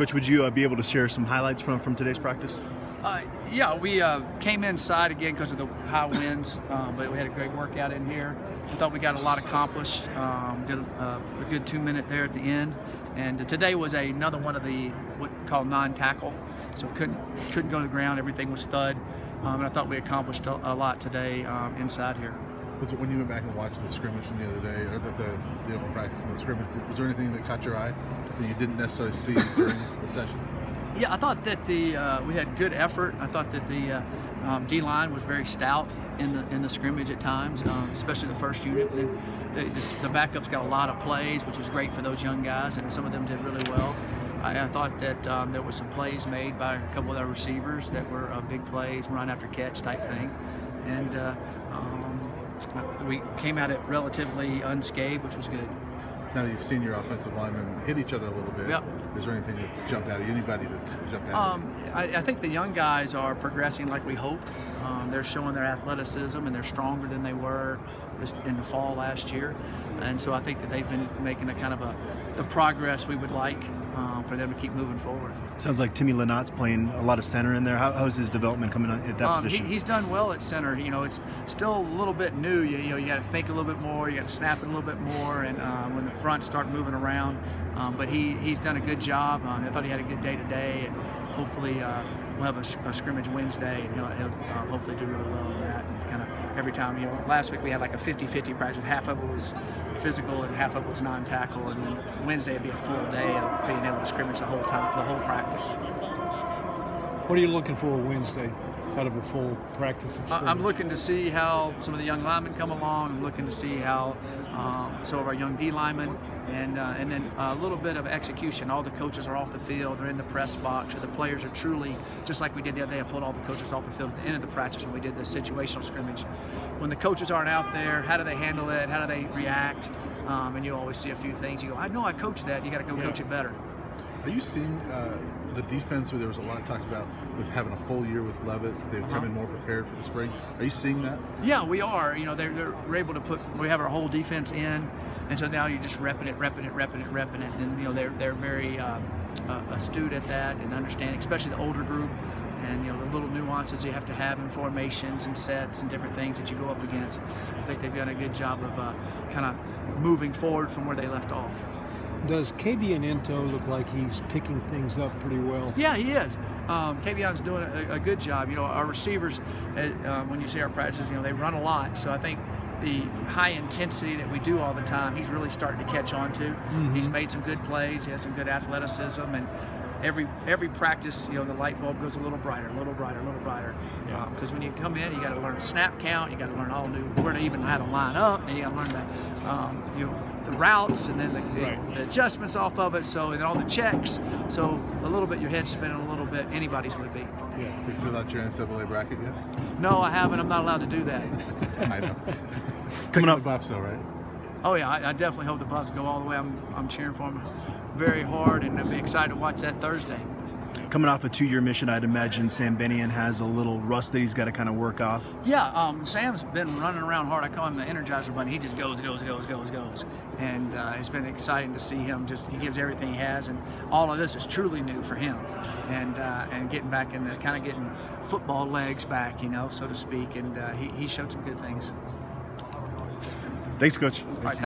Coach, would you be able to share some highlights from today's practice? Yeah, we came inside again because of the high winds, but we had a great workout in here. I thought we got a lot accomplished. Did a good 2-minute there at the end, and today was another one of the what we call non-tackle, so couldn't go to the ground. Everything was thud, and I thought we accomplished a lot today inside here. When you went back and watched the scrimmage from the other day, or the open practice and the scrimmage, was there anything that caught your eye that you didn't necessarily see during the session? Yeah, I thought that we had good effort. I thought that the D-line was very stout in the scrimmage at times, especially the first unit. And the backups got a lot of plays, which was great for those young guys, and some of them did really well. I thought that there were some plays made by a couple of their receivers that were big plays, run after catch type thing, and we came at it relatively unscathed, which was good. Now that you've seen your offensive linemen hit each other a little bit, yep. Is there anything that's jumped out at you? Anybody that's jumped out at you? I think the young guys are progressing like we hoped. They're showing their athleticism, and they're stronger than they were in the fall last year. And so I think that they've been making the progress we would like for them to keep moving forward. Sounds like Timmy Lynotte's playing a lot of center in there. How's his development coming at that position? He's done well at center. You know, it's still a little bit new. You got to think a little bit more. You got to snap it a little bit more, and when the fronts start moving around. But he's done a good job. I thought he had a good day today, and hopefully we'll have a scrimmage Wednesday, and he'll hopefully do really well in that. And kind of every time, last week we had like a 50-50 practice. Half of it was physical and half of it was non-tackle, and then Wednesday would be a full day of being able to scrimmage the whole practice. What are you looking for Wednesday out of a full practice of scrimmage? I'm looking to see how some of the young linemen come along. I'm looking to see how some of our young D linemen, and then a little bit of execution. All the coaches are off the field. They're in the press box. Or the players are truly, just like we did the other day, I pulled all the coaches off the field at the end of the practice when we did the situational scrimmage. When the coaches aren't out there, how do they handle it? How do they react? And you always see a few things. You go, I know I coached that. You got to go coach it better. Are you seeing the defense, where there was a lot of talk about with having a full year with Levitt, they've come in more prepared for the spring? Are you seeing that? Yeah, we are. We're able to we have our whole defense in, and so now you're just repping it, and they're very astute at that and understanding, especially the older group, and the little nuances you have to have in formations and sets and different things that you go up against. I think they've done a good job of kind of moving forward from where they left off. Does Kavion Ento look like he's picking things up pretty well? Yeah, he is. Kavion's doing a good job. Our receivers, when you see our practices, they run a lot. So I think the high intensity that we do all the time, he's really starting to catch on to. Mm-hmm. He's made some good plays. He has some good athleticism, and every practice, the light bulb goes a little brighter, a little brighter, a little brighter. Because when you come in, you got to learn snap count. You got to learn where to even how to line up, and you got to learn the routes, and then the adjustments off of it. So, and then all the checks. So a little bit, your head's spinning a little bit. Anybody's would be. Yeah. You fill out your NCAA bracket yet? No, I haven't. I'm not allowed to do that. I know. Coming up, the Buffs, though, right? Oh yeah, I definitely hope the Buffs go all the way. I'm cheering for them very hard, and I'll be excited to watch that Thursday. Coming off a 2-year mission, I'd imagine Sam Benion has a little rust that he's got to kind of work off. Yeah, Sam's been running around hard. I call him the Energizer Bunny. He just goes. And it's been exciting to see him. He gives everything he has, and all of this is truly new for him. And getting back in getting football legs back, so to speak. And he showed some good things. Thanks, Coach. All right.